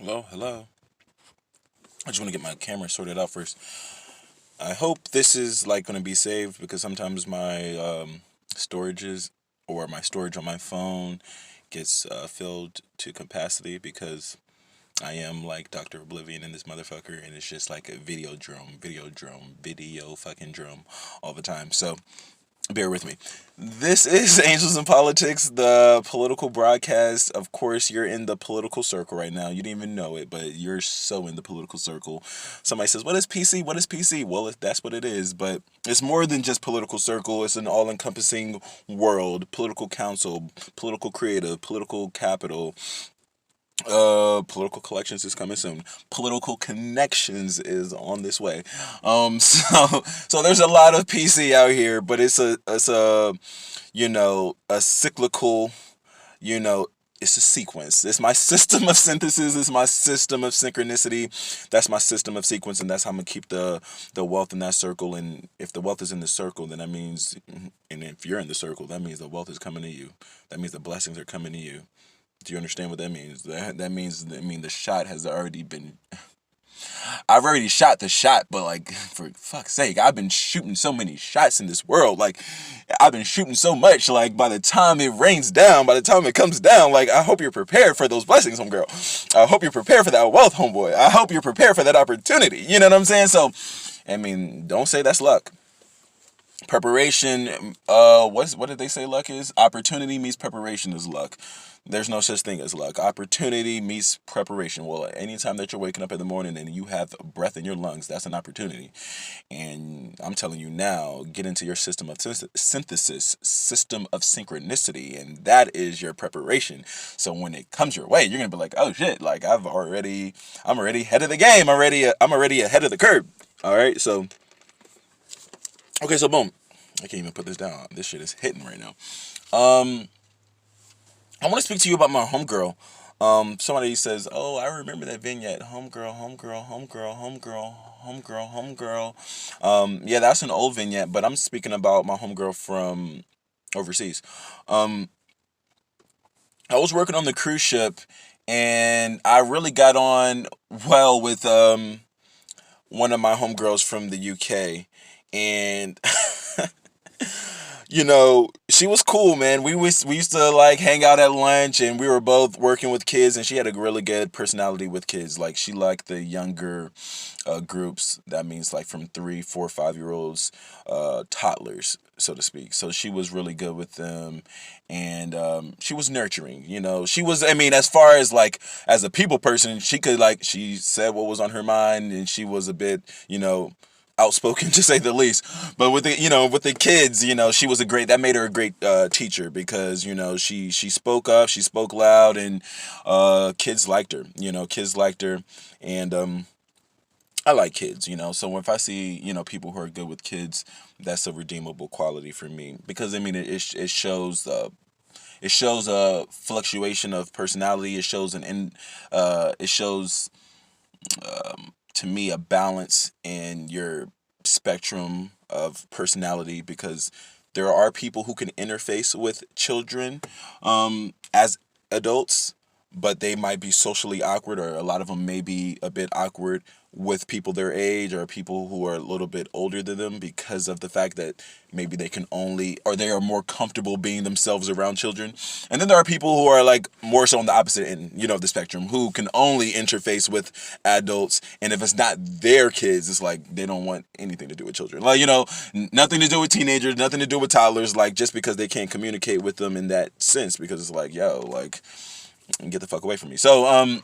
Hello, hello. I just want to get my camera sorted out first. I hope this is like going to be saved because sometimes my storages or my storage on my phone gets filled to capacity because I am like Dr. Oblivion in this motherfucker, and it's just like a video fucking drum all the time. So bear with me. This is Angels in Politics, the political broadcast. Of course, you're in the political circle right now. You didn't even know it, but you're so in the political circle. Somebody says, "What is PC? What is PC?" Well, that's what it is, but it's more than just political circle. It's an all-encompassing world, political council, political creative, political capital. Political collections is coming soon. Political connections is on this way. So there's a lot of PC out here, but it's a a cyclical, you know, it's a sequence. It's my system of synthesis. It's my system of synchronicity. That's my system of sequence, and that's how I'm gonna keep the wealth in that circle. And if the wealth is in the circle, then that means, and if you're in the circle, that means the wealth is coming to you. That means the blessings are coming to you. Do you understand what that means? That means the shot has already been. I've already shot the shot, but like for fuck's sake, I've been shooting so many shots in this world. Like I've been shooting so much. Like by the time it rains down, by the time it comes down, like I hope you're prepared for those blessings, homegirl. I hope you're prepared for that wealth, homeboy. I hope you're prepared for that opportunity. You know what I'm saying? So, I mean, don't say that's luck. Preparation, what did they say luck is? Opportunity meets preparation is luck. There's no such thing as luck. Opportunity meets preparation. Well, anytime that you're waking up in the morning and you have breath in your lungs, that's an opportunity. And I'm telling you now, get into your system of synthesis, system of synchronicity, and that is your preparation. So when it comes your way, you're gonna be like, oh shit, like I'm already ahead of the game. I'm already ahead of the curve. All right, so okay, so boom. I can't even put this down. This shit is hitting right now. Um, I want to speak to you about my homegirl. Somebody says, "Oh, I remember that vignette. Homegirl, homegirl, homegirl, homegirl, homegirl, homegirl." Yeah, that's an old vignette, but I'm speaking about my homegirl from overseas. Um, I was working on the cruise ship, and I really got on well with one of my homegirls from the UK, and she was cool, man. We used to like hang out at lunch, and we were both working with kids, and she had a really good personality with kids. Like she liked the younger groups. That means like from 3, 4, 5 year olds, toddlers, so to speak. So she was really good with them, and she was nurturing. She was. I mean, as far as like as a people person, she said what was on her mind, and she was a bit outspoken to say the least. But with the kids, she was a great, that made her a great teacher because she spoke up, she spoke loud, and kids liked her. Kids liked her, and I like kids. So if I see people who are good with kids, that's a redeemable quality for me because I mean it shows. It shows a fluctuation of personality. It shows to me a balance in your spectrum of personality because there are people who can interface with children as adults, but they might be socially awkward, or a lot of them may be a bit awkward with people their age or people who are a little bit older than them because of the fact that maybe they can only, or they are more comfortable being themselves around children. And then there are people who are like more so on the opposite end, of the spectrum, who can only interface with adults. And if it's not their kids, it's like they don't want anything to do with children. Like, nothing to do with teenagers, nothing to do with toddlers, like just because they can't communicate with them in that sense, because it's like, yo, like, get the fuck away from me. So,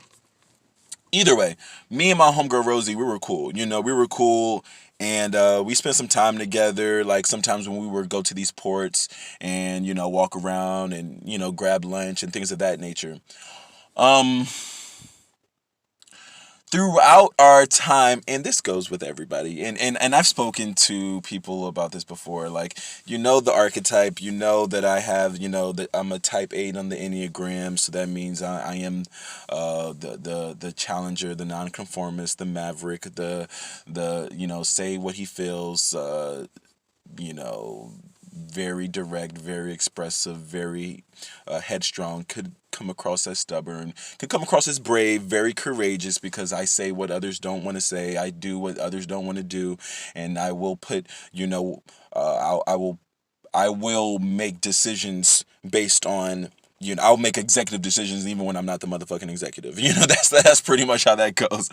either way, me and my homegirl Rosie, we were cool. We were cool, and we spent some time together. Like sometimes when we would go to these ports and walk around and grab lunch and things of that nature. Um, Throughout our time, and this goes with everybody, and I've spoken to people about this before, like the archetype, that I have, that I'm a type 8 on the Enneagram, so that means I am the challenger, the nonconformist, the maverick, the say what he feels, you know very direct, very expressive, very headstrong, could come across as stubborn, could come across as brave, very courageous, because I say what others don't want to say, I do what others don't want to do, and I will put, I will make decisions based on, I'll make executive decisions even when I'm not the motherfucking executive. That's pretty much how that goes.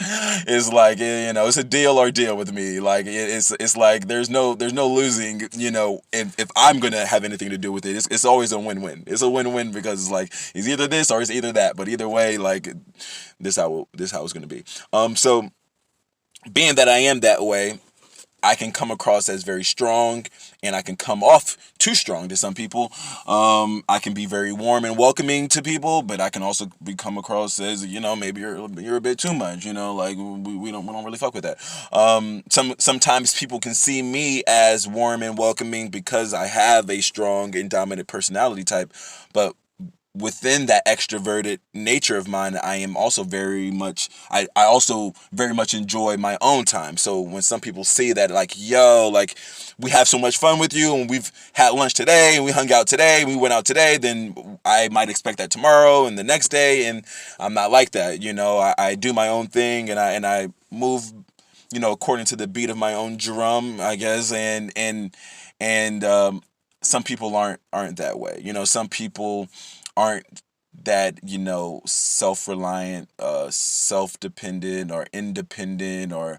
It's like, it's a deal or deal with me. Like it's like there's no losing. If I'm gonna have anything to do with it, it's always a win-win. It's a win-win because it's like it's either this or it's either that. But either way, like this how it's gonna be. So being that I am that way, I can come across as very strong, and I can come off too strong to some people. I can be very warm and welcoming to people, but I can also come across as, maybe you're a bit too much. Like we don't really fuck with that. Sometimes people can see me as warm and welcoming because I have a strong and dominant personality type, but within that extroverted nature of mine, I am also I also very much enjoy my own time. So when some people see that, like, yo, like, we have so much fun with you, and we've had lunch today, and we hung out today, and we went out today, then I might expect that tomorrow and the next day, and I'm not like that. I do my own thing, and I move, according to the beat of my own drum, I guess, and some people aren't that way. Some people aren't that, self-reliant, self-dependent or independent, or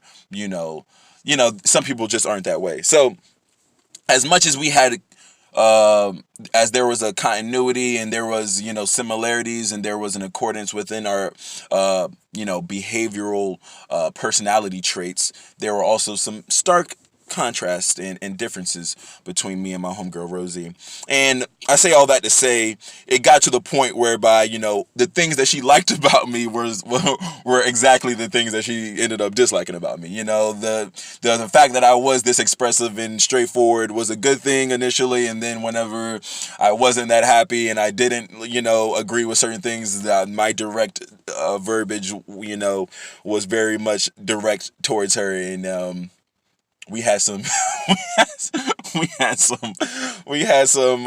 some people just aren't that way. So as much as we had as there was a continuity, and there was, similarities, and there was an accordance within our behavioral personality traits, there were also some stark contrast and differences between me and my homegirl Rosie. And I say all that to say it got to the point whereby, the things that she liked about me were exactly the things that she ended up disliking about me. The fact that I was this expressive and straightforward was a good thing initially, and then whenever I wasn't that happy and I didn't, agree with certain things, that my direct verbiage, was very much direct towards her. And we had some we had some we had some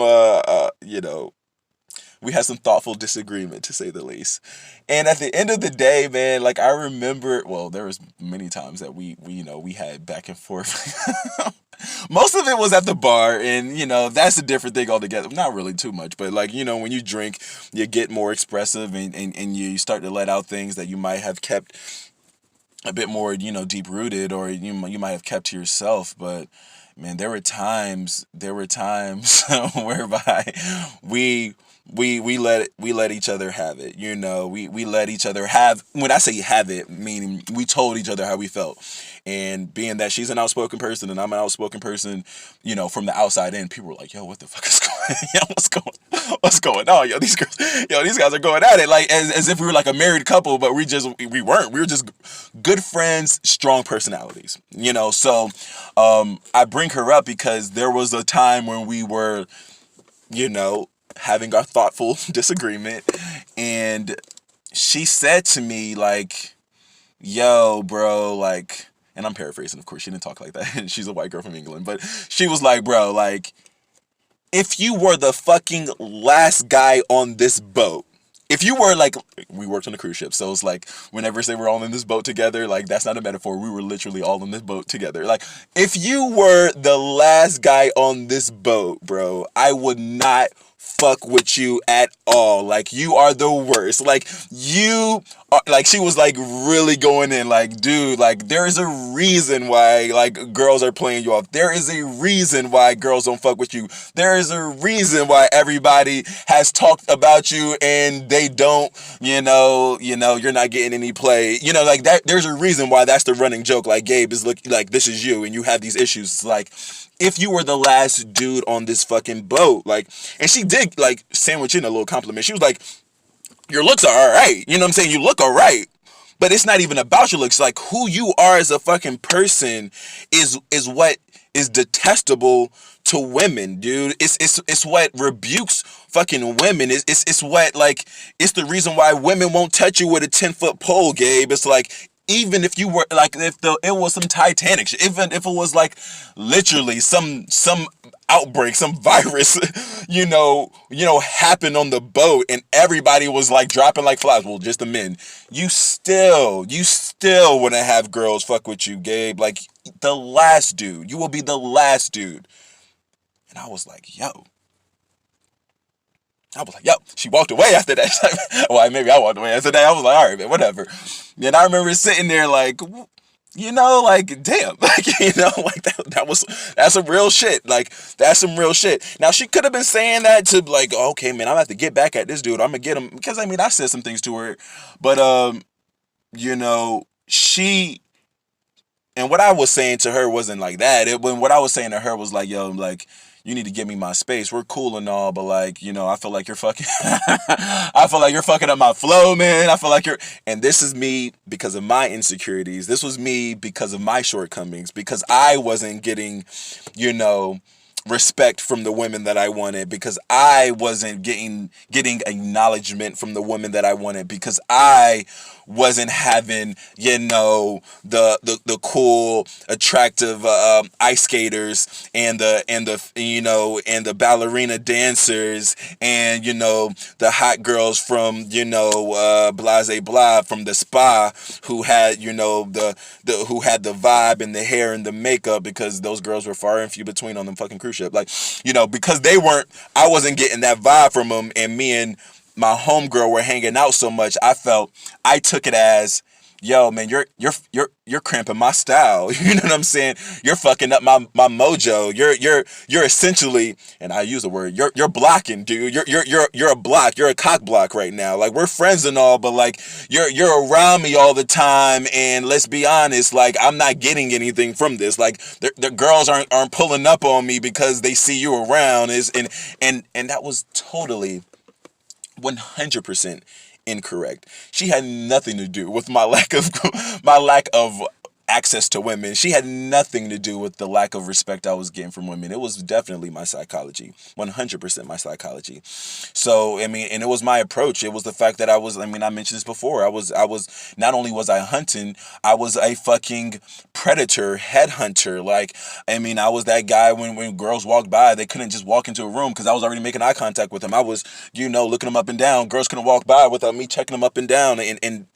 we had some thoughtful disagreement, to say the least. And at the end of the day, man, like, I remember, well, there was many times that we had back and forth. Most of it was at the bar, and that's a different thing altogether. Not really too much, but, like, when you drink, you get more expressive, and you start to let out things that you might have kept a bit more, deep rooted, or you might have kept to yourself. But man, there were times whereby we let each other have it. We let each other have, when I say have it, meaning we told each other how we felt. And being that she's an outspoken person and I'm an outspoken person, from the outside in, people were like, yo, what the fuck is going on? Yo, what's going on? Yo, these guys are going at it, like, as if we were like a married couple, but we weren't. We were just good friends, strong personalities. So I bring her up because there was a time when we were, having our thoughtful disagreement, and she said to me, like, yo, bro, like, and I'm paraphrasing, of course, she didn't talk like that. She's a white girl from England, but she was like, bro, like, if you were the fucking last guy on this boat, if you were, like, we worked on a cruise ship, so it's like, whenever say we're all in this boat together, like, that's not a metaphor, we were literally all in this boat together. Like, if you were the last guy on this boat, bro, I would not fuck with you at all. Like, you are the worst. Like, you are, like, she was, like, really going in, like, dude, like, there is a reason why, like, girls are playing you off. There is a reason why girls don't fuck with you. There is a reason why everybody has talked about you and they don't, you're not getting any play. Like, that, there's a reason why that's the running joke. Like, Gabe is looking like, this is you and you have these issues. Like, if you were the last dude on this fucking boat, like, and she did, like, sandwich in a little compliment. She was like, your looks are all right. You know what I'm saying? You look all right. But it's not even about your looks. Like, who you are as a fucking person is what is detestable to women, dude. It's what rebukes fucking women. It's what, like, it's the reason why women won't touch you with a 10-foot pole, Gabe. It's like, even if you were like, if it was some Titanic shit, even if it was like literally some outbreak, some virus, happened on the boat and everybody was like dropping like flies. Well, just the men. You still wouldn't have girls fuck with you, Gabe. Like the last dude. You will be the last dude. And I was like, yo. She walked away after that. Well, maybe I walked away after that. I was like, all right, man, whatever. And I remember sitting there like, like, damn, like, like that's some real shit. Like, that's some real shit. Now, she could have been saying that to like, okay, man, I'm gonna have to get back at this dude. I'm gonna get him. Because, I mean, I said some things to her. But, she, and what I was saying to her wasn't like that. What I was saying to her was like, yo, like, you need to give me my space. We're cool and all, but like, I feel like you're fucking, I feel like you're fucking up my flow, man. I feel like and this is me because of my insecurities. This was me because of my shortcomings, because I wasn't getting, respect from the women that I wanted, because I wasn't getting acknowledgement from the women that I wanted, because I wasn't having, the cool, attractive ice skaters and the ballerina dancers and the hot girls from blase blah from the spa who had who had the vibe and the hair and the makeup, because those girls were far and few between on them fucking cruise ship. Like, because I wasn't getting that vibe from them, and me and my homegirl were hanging out so much, I took it as, yo, man, you're cramping my style. You know what I'm saying? You're fucking up my mojo. You're essentially, and I use the word, you're blocking, dude. You're a block. You're a cock block right now. Like, we're friends and all, but like you're around me all the time, and let's be honest, like, I'm not getting anything from this. Like, the girls aren't pulling up on me because they see you around. And that was totally 100% incorrect. She had nothing to do with my lack of access to women. She had nothing to do with the lack of respect I was getting from women. It was definitely my psychology. 100% my psychology. So, I mean, and it was my approach. It was the fact that I mentioned this before. Not only was I hunting, I was a fucking predator, headhunter. Like, I mean, I was that guy when girls walked by, they couldn't just walk into a room because I was already making eye contact with them. I was, looking them up and down. Girls couldn't walk by without me checking them up and down. And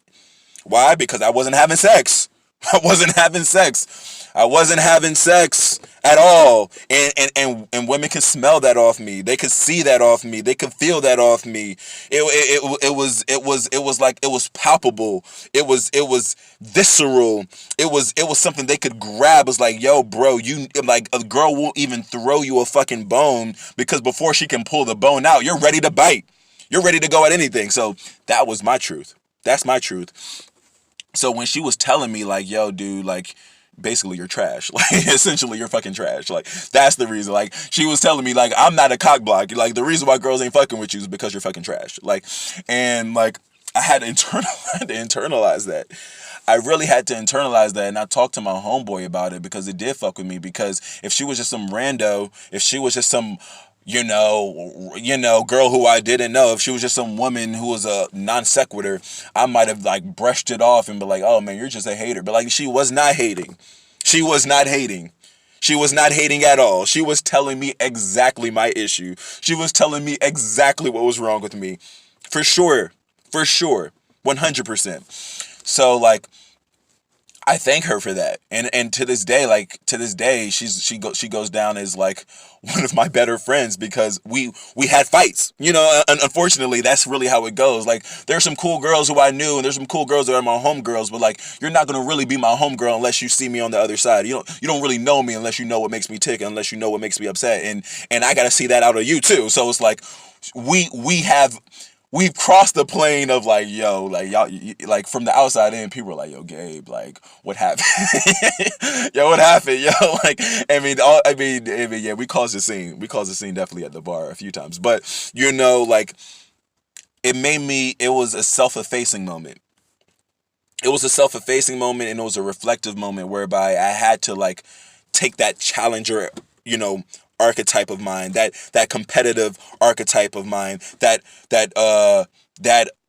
why? Because I wasn't having sex. I wasn't having sex. I wasn't having sex at all. And women can smell that off me. They could see that off me. They could feel that off me. It was like, it was palpable. It was visceral. It was something they could grab. It's like, yo, bro, like, a girl won't even throw you a fucking bone because before she can pull the bone out, you're ready to bite. You're ready to go at anything. So that was my truth. That's my truth. So when she was telling me like, yo, dude, like, basically you're trash. Like, essentially you're fucking trash. Like, that's the reason. Like, she was telling me like, I'm not a cock block. Like, the reason why girls ain't fucking with you is because you're fucking trash. Like, and like, I had to internalize that. I really had to internalize that, and I talked to my homeboy about it because it did fuck with me. Because if she was just some rando, if she was just some girl who I didn't know, if she was just some woman who was a non sequitur, I might have like brushed it off and be like, oh man, you're just a hater. But like, she was not hating. She was not hating. She was not hating at all. She was telling me exactly my issue. She was telling me exactly what was wrong with me. For sure. For sure. 100%. So like, I thank her for that, and to this day, she goes down as like one of my better friends because we had fights, and unfortunately that's really how it goes. Like, there's some cool girls who I knew, and there's some cool girls that are my homegirls, but like, you're not gonna really be my homegirl unless you see me on the other side. You don't really know me unless you know what makes me tick, unless you know what makes me upset, and I gotta see that out of you too. So it's like we've crossed the plane of like, yo, like, y'all, like, from the outside in, people are like, yo, Gabe, like, what happened? Yo, what happened? Yo, like, yeah, we caused a scene. We caused a scene definitely at the bar a few times. But, like, it was a self-effacing moment. It was a self-effacing moment, and it was a reflective moment whereby I had to, like, take that challenger, archetype of mine, that competitive archetype of mine, that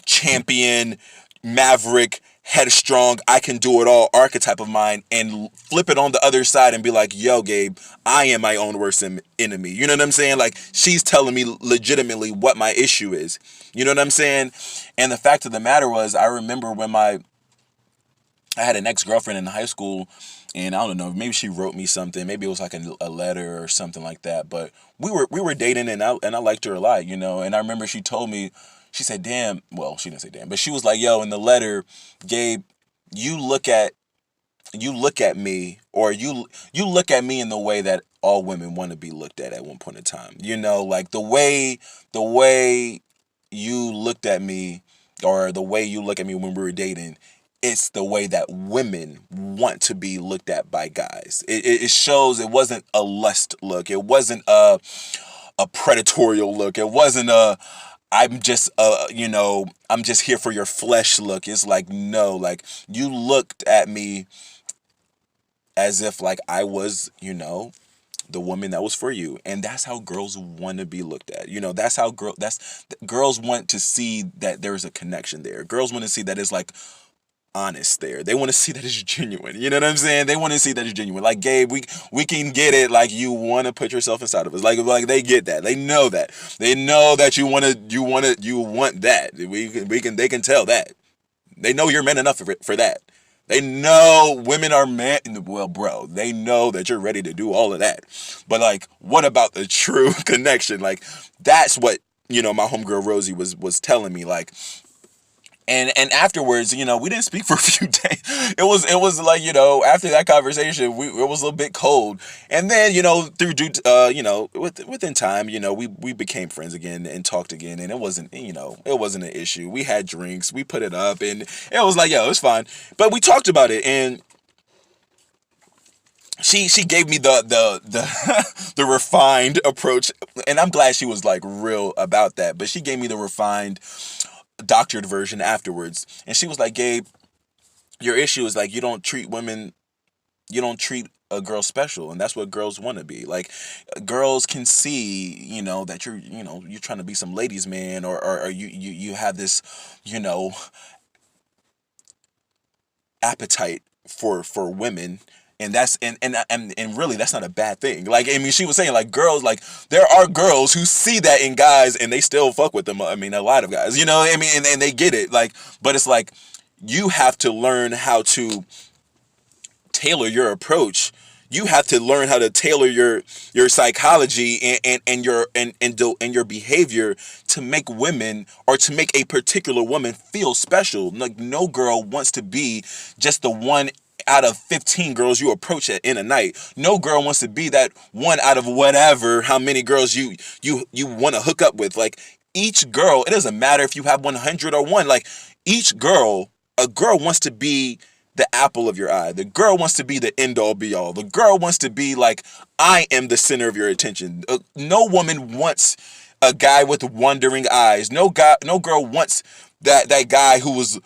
champion, maverick, headstrong, I can do it all archetype of mine, and flip it on the other side and be like, yo, Gabe, I am my own worst enemy. You know what I'm saying? Like, she's telling me legitimately what my issue is. You know what I'm saying? And the fact of the matter was, I remember when I had an ex-girlfriend in high school, and I don't know, maybe she wrote me something, maybe it was like a letter or something like that, but we were dating, and I liked her a lot, you know. And I remember she told me, she said, damn, well, she didn't say damn, but she was like, yo, in the letter, Gabe, you look at me, or you look at me in the way that all women want to be looked at one point in time. You know, like the way you looked at me, or the way you look at me when we were dating, it's the way that women want to be looked at by guys. It shows it wasn't a lust look. It wasn't a predatorial look. It wasn't a I'm just I'm just here for your flesh look. It's like, no, like, you looked at me as if like I was, the woman that was for you. And that's how girls want to be looked at. That's how girls want to see that there's a connection there. Girls want to see that it's like honest there. They want to see that it's genuine. You know what I'm saying? They want to see that it's genuine. Like, Gabe, we can get it. Like, you want to put yourself inside of us. Like they get that. They know that. They know that you want that. They can tell that. They know you're man enough for that. They know women are man. Well, bro, they know that you're ready to do all of that. But, like, what about the true connection? Like, that's what, my homegirl Rosie was telling me. Like, and afterwards, we didn't speak for a few days. It was like, after that conversation, it was a little bit cold. And then, within time, we became friends again and talked again, and it wasn't an issue. We had drinks, we put it up, and it was like, yo, it's fine. But we talked about it, and she gave me the refined approach, and I'm glad she was like real about that. But she gave me the refined, doctored version afterwards, and she was like, Gabe, your issue is like you don't treat a girl special, and that's what girls want to be. Like, girls can see, that you're trying to be some ladies man, or you have this, you know appetite for women. And that's and really, that's not a bad thing. Like, I mean, she was saying, like, girls, like, there are girls who see that in guys and they still fuck with them. I mean, a lot of guys, I mean, and they get it. Like, but it's like, you have to learn how to tailor your approach. You have to learn how to tailor your psychology and your behavior to make women, or to make a particular woman feel special. Like, no girl wants to be just the one out of 15 girls you approach in a night. No girl wants to be that one out of whatever how many girls you want to hook up with. Like, each girl, it doesn't matter if you have 100 or one. Like, a girl wants to be the apple of your eye. The girl wants to be the end all be all. The girl wants to be like, I am the center of your attention. No woman wants a guy with wandering eyes. No girl wants that guy who was,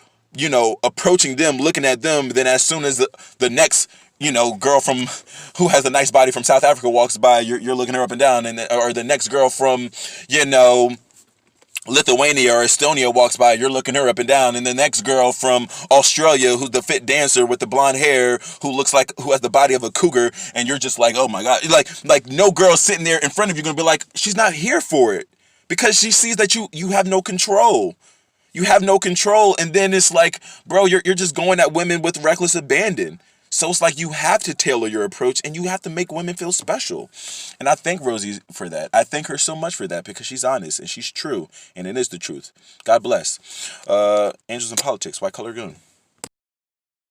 approaching them, looking at them. Then as soon as the next, girl from who has a nice body from South Africa walks by, you're looking her up and down, or the next girl from, Lithuania or Estonia walks by, you're looking her up and down, and the next girl from Australia, who's the fit dancer with the blonde hair, who has the body of a cougar, and you're just like, oh my god, like no girl sitting there in front of you gonna be like, she's not here for it, because she sees that you have no control. You have no control, and then it's like, bro, you're just going at women with reckless abandon. So it's like, you have to tailor your approach, and you have to make women feel special. And I thank Rosie for that. I thank her so much for that, because she's honest and she's true, and it is the truth. God bless. Angels in Politics, White Collar Goon.